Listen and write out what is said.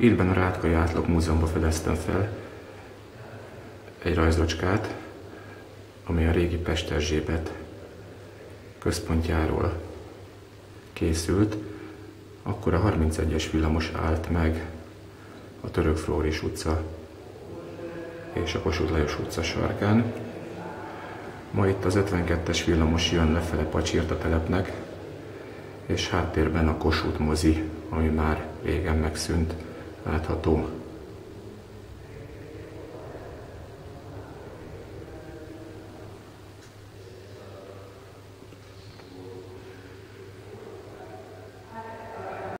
Ilyenben a Rátkai Átlog Múzeumban fedeztem fel egy rajzocskát, ami a régi Pest Erzsébet központjáról készült. Akkor a 31-es villamos állt meg a Török Flóris utca és a Kossuth Lajos utca sarkán. Ma itt az 52-es villamos jön lefele Pacsirta telepnek, és háttérben a Kossuth mozi, ami már régen megszűnt, látható.